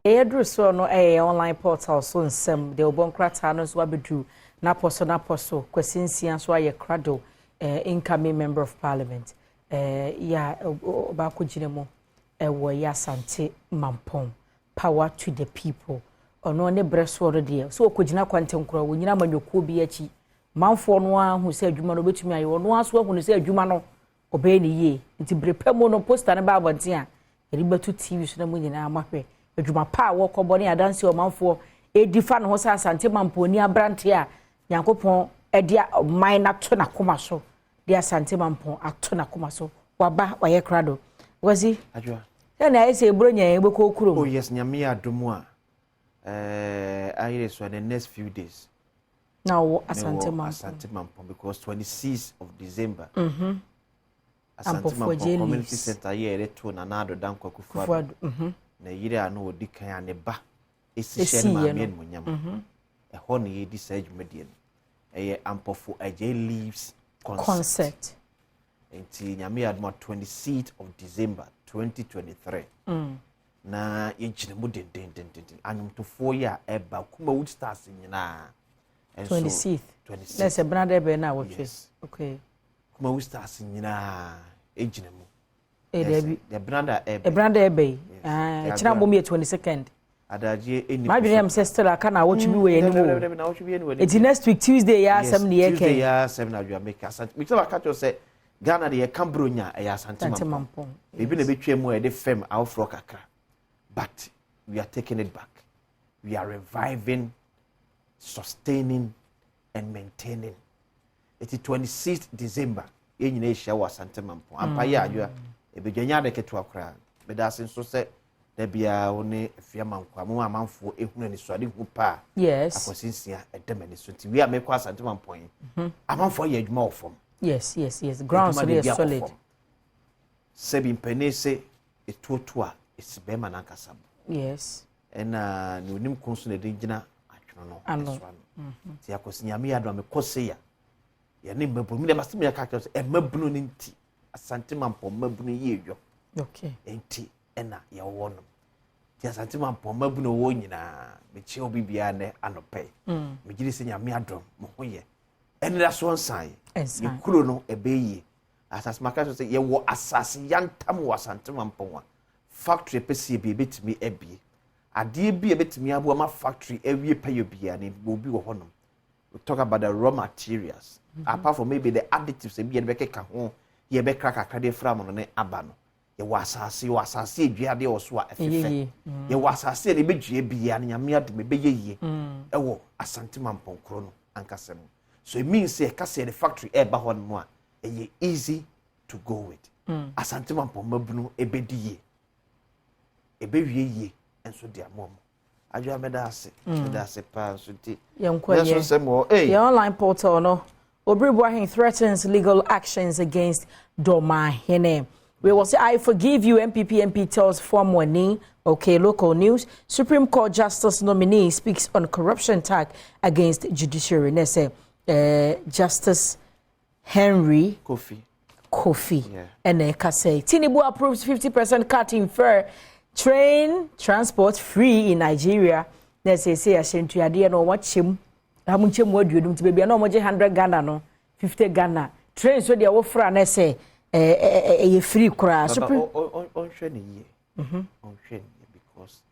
Edru so no online portal so nsem de obonkrata no so abedu na poso kwasinsia so aye krado incoming member of parliament ya ba ko ginemo wo ya Asante Mampong power to the people ono ne breso ro de so okogina kwantenkura wo nyina manyokuo bi achi manfo no a hu se adwuma no betumi aye ono aso hu se adwuma no obe ni ye nti brepamo no poster ne ba abonten a eribatu TV so na mu nyina amahwe adwuma pa wo kobone adanse o manfo edifa no ho sa Asante Mampong ni abrante a Nyankopon edia man na to na koma so de Asante Mampong ato na koma so waba waye krado wazi adwa na ese ebronya ebeko kurom. Oh yes, nyame Adom a I so the next few days Now Asante Mampong because 26th of December Asante Mampong community center here to na nado dan kwakufu na yire ano odi kan aneba esihye ma me munyam ho ne yedi sage medien eye ampofo aje leaves concert enti nyame Adom 26th of December 2023 na yegine mu den anyumtofo ya eba kuma wood stars nyina 26th let's brother be na watch okay kuma wood stars nyina egine mu the brother ebe chira mbom ye 22nd adaje eni my dream sister aka na watch bi we animo it's next week Tuesday ya asem ne yake Tuesday ya asem na adwa make Asante me tell aka to say Ghana de Cambronya ya Asante Mampong ebi na betwa mu e de fem outflow kakra but we are taking it back. We are reviving, sustaining, and maintaining. It is 26th December. In Asia was Asante Mampong. Ampaya you a beganya de ketu akra. Bedasin so say there be a only fiamanko. Mo amanfo ehunu ni swade hu pa. Yes. Akosinsia edemani so ti we amekwa Asante Mampong. Amanfo ye adwuma ofom. Yes. Grounds really solid. Sebi penese etuotua esibema na nkasam. Yes. Ena ni onim konso na de gina atwono no eso no. Ti akosi nyame Adom amekose ya. Ya ne mabunu me masem ya ka so e mabunu ni nti Asante Mampong mabunu ye edwo. Okay. Enti ena ya wo no. Ti Asante Mampong mabunu wo nyina me che obi bia ne anope. Me giri se nyame Adom mo hoye. Ena da so nsan. Ye kuro no ebeyi. Asas maka so se ye wo asase yantam wo Asante Mampong. Factory pesi be betimi ebie ade bi betimi abo ma factory ewie payo bia ne obi wo honom. We talk about the raw materials apart from maybe the additives e bia be keka ho ye be kra kakra de fra mo ne aba no ye wasase eduade wo so a efefe ye wasase ne bedue bia ne nyame Adom be yeye ewo Asante Mampong kro no ankasem. So it means say ka say the factory e ba honom a e easy to go with. Asante Mampong mabunu ebediye ebewie ye enso dia mom adwa medase pa so ti yenso semo the online portal no Obriboahin threatens legal actions against Domahene. We will say I forgive you. MP tells former Wani. Okay, local news. Supreme Court Justice nominee speaks on corruption attack against judiciary. Let's say Justice Henry Kofi and Kase Tinubu approves 50% cut in fare train transport free in Nigeria. Let's say I sent to idea no watch him. How much more do you do to baby? No more 100 Ghana, no 50 Ghana. Trains so they offer and say a free crash. On training because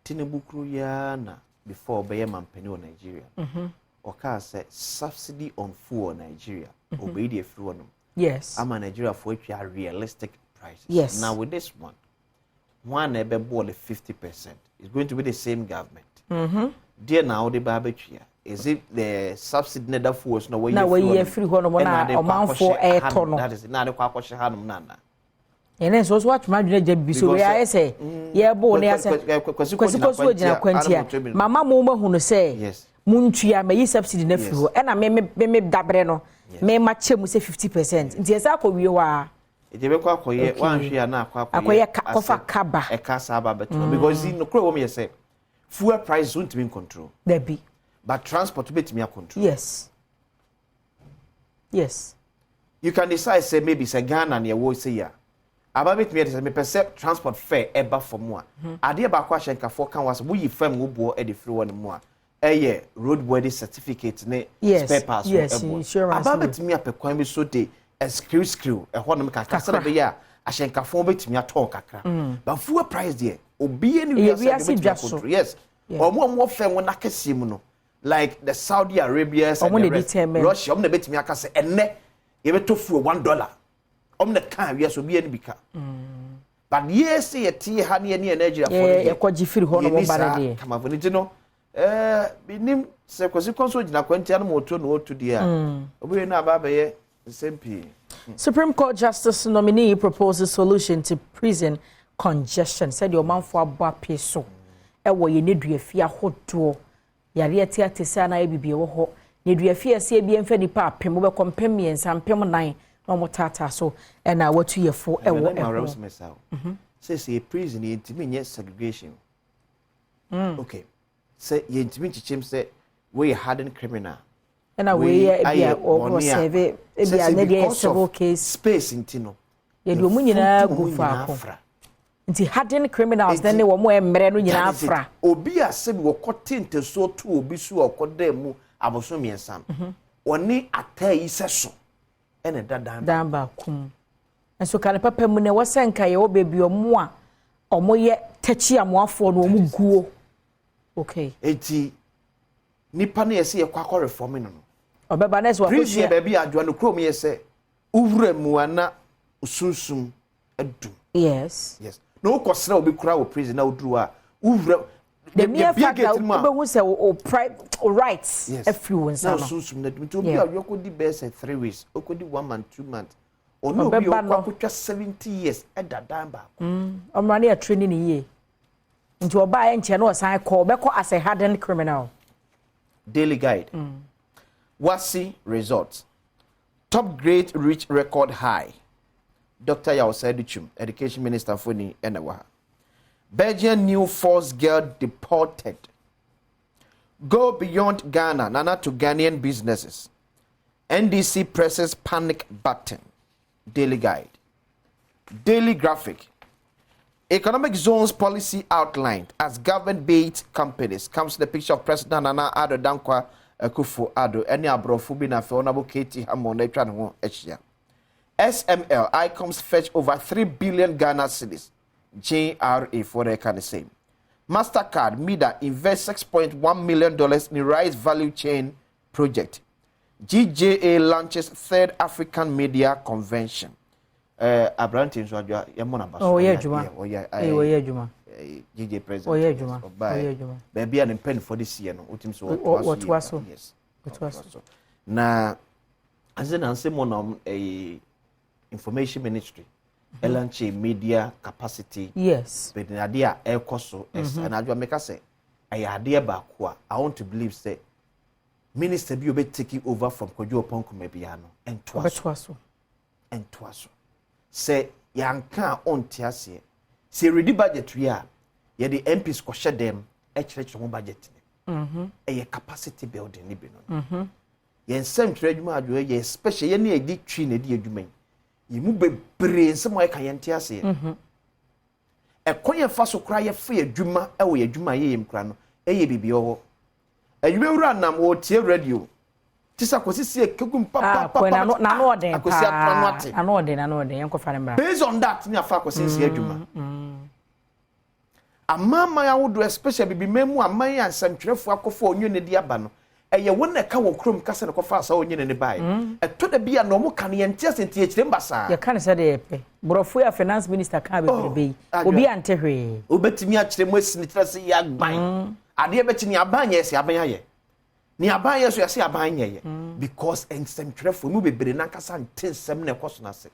Tinubu Kruyana before Bayam Penny Nigeria. Or can say subsidy on food Nigeria. Obey the free one. Yes. I'm a Nigeria for which are realistic prices. Yes. Now with this one ebe bought 50%. It's going to be the same government. Dear now the barbecue. Is it the subsidy net of force no way you free one amount for a ton? That is not a quackwash hanum nana. And then so what my so I say, yeah, born as a Mamma Moma who say, yes, Munchia may subsidy nephew, and I may dabreno, may match him say 50%. Yes, I call you are. Ejebe kwa koye wanhwe na akoye kofa kaba e kasa aba beto because in no kro wo me say fuel price won't be in control there be but transport bet me control. Yes you can decide say maybe say Ghana na wo say ya aba betimi ede se me pese transport fare eba for mo a ade ba kwa hyenkafo kan was wo yi fam wo bo e de free one mo a eye roadworthy certificate ne spare parts ebo aba betimi apekwan bi so de screw e honom kakra se be ya ahyenkafo betimi ato kakra ba fuel price there obi any we are yes omo fam wona kase mu no like the Saudi Arabians and the Russia omo na betimi aka se enne ye beto fuel $1 omo na kan we so bi any bika but yes ye tie ha ne energy for ye kwaji firi ho no mo bare de kama fo ni no binim se kwasi konso gina kwantia no moto no otu dia obi na aba ye SMP. Supreme Court Justice nominee proposes solution to prison congestion. Said your man for aba peso. E wo ye neduafi ahodo. Yare atia tese na ebibi wo ho. Neduafi ase bi emfa nipa apem wo be kompem yensa mpem 9 no mo tata so e na watu yefo e wo say prison intimi nye segregation. Okay. Say ye intimi chichem say we hardened criminal. And away or save it be several case space intino. Ye do mu nyina go fa. Nti hardened criminals then they were more emre no nyina afra. Obi asem wo kotinte so to obi su okoda mu aboso miensan. Oni atai seso. Ene dadan ba kum. Enso kan papa mu ne wosenka ye obebi omo a omo ye tachi amoafo no omu guo. Okay. Eti nipa na yesi ye kwakọ reform no. Obeba na so appreciate baby adwa no krom ye se uwura mu ana usunsum adum. Yes. Yes. No kwosra obi kura wo prison na oduru a uwura the mere fact that obehu se o rights affluence na usunsum na dum to obi a yokodi best 3 weeks okodi 1 month 2 months ono obi okwa 70 years edadan ba omra na training ye nti oba ye nche na osan call beko as a hardened criminal. Daily Guide. Wasi results. Top grade reach record high. Dr. Yao Sedichum, Education Minister Funi Enawaha. Belgian new force girl deported. Go beyond Ghana, Nana to Ghanaian businesses. NDC presses panic button. Daily Guide. Daily Graphic. Economic zones policy outlined as government-based companies. Comes the picture of President Nana Addo Dankwa Akufo-Addo. Any abrofu bi na fe onabo Katie Hammond etwa ne ho ehia. SML ICOMs fetch over 3 billion Ghana cedis. JRA for the kind of same. Mastercard Mida invest $6.1 million in Rise Value Chain project. GJA launches third African Media Convention. Abrantin so adwa yemona baso. Oh yeah juma. Oh yeah juma. GJ president. Oh yeah juma. Oh yeah juma. Baby an pen for this year no. Utim so what was so? Yes. What was so? Na azen anse mo information ministry. Elanche media capacity. Yes. But na dia e koso and adwa make say ayade ba ko a I want to believe say minister bi obe taking over from Kojo Oponko bia no entwaso. Entwaso. Say yanka onti ase say ready budget we are ye the MPs ko hye dem e kire mo budget ni ye capacity building ni bi no ye nsem kire adwuma adwo ye special ye na ye di twi na di adwuma yi mu bebre nsem ay kan ye nti ase e konye fa so kra ye fa adwuma e wo ye adwuma ye yem kra no e ye bibi owo adwuma wura nam wo tie radio tisa kwasisi ekegum papa na no ode akosi atwanwate na no ode yenko fa mbra based on that ni afa kwasisi adwuma amama ya wodo especially bibi memu aman ya nsantwerefo akofo onyo ne di aba no eye wona ka wo krom kasa ne kofa asa onyo ne bae eto da bia no mo kan ye ntia senti e kire mbasa ye kan se de epe brofo ya finance minister ka be be obi ante hwe obetimi a kire mo asini tira se ya gban ade betini aban ye se aban ye ni aban ye so ya se aban ye because ensentwerefo mu bebere na kasa ntensem ne koso na se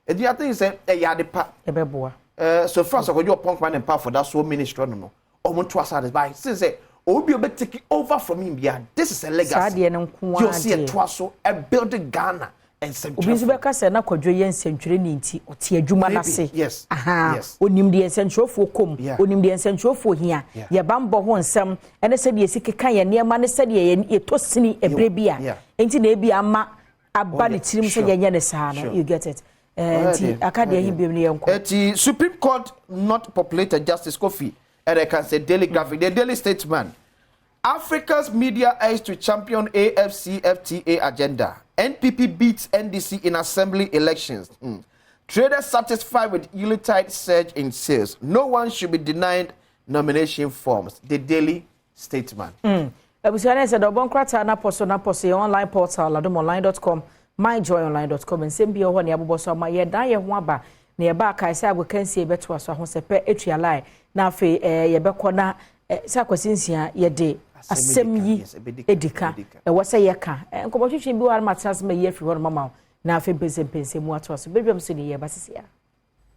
edi atin se e ya de pa e beboa so France Kojo Oponko and power for that so ministry no omo to aside by since obi obe take over from him bia this is a legacy you see a twaso a building Ghana and central obi be ka se na kwadwo ye nsentwere ni nti ote adwuma na se yes onim de nsentwerefo kom onim de nsentwerefo hia ye bambo ho nsem ene se de sikeka ye niema ne se de ye tosini ebre bia enti na ebi ama aba ne tirim se ye ne saa no you get it Nti akade hi biom ne yenko. The Supreme Court not populated Justice Kofi and I can say Daily Graphic, the Daily Statesman. Africa's media eyes to champion AFCFTA agenda. NPP beats NDC in assembly elections. Traders satisfied with Yuletide surge in sales. No one should be denied nomination forms. The Daily Statesman. Ebusiane said Obon Krata na poso online portal adomonline.com myjoyonline.com and same be ho ne aboboso ma ye dan ye ho aba na ye ba kai say agokansi beto aso ho sepe etualai na afi ye bekọ na sa kwasinsia ye de asem yi edika e wo say ye ka nkobotwetwe bi war matas ma ye afi ho mama na afi pense mu ato aso bedwam so ne ye basisia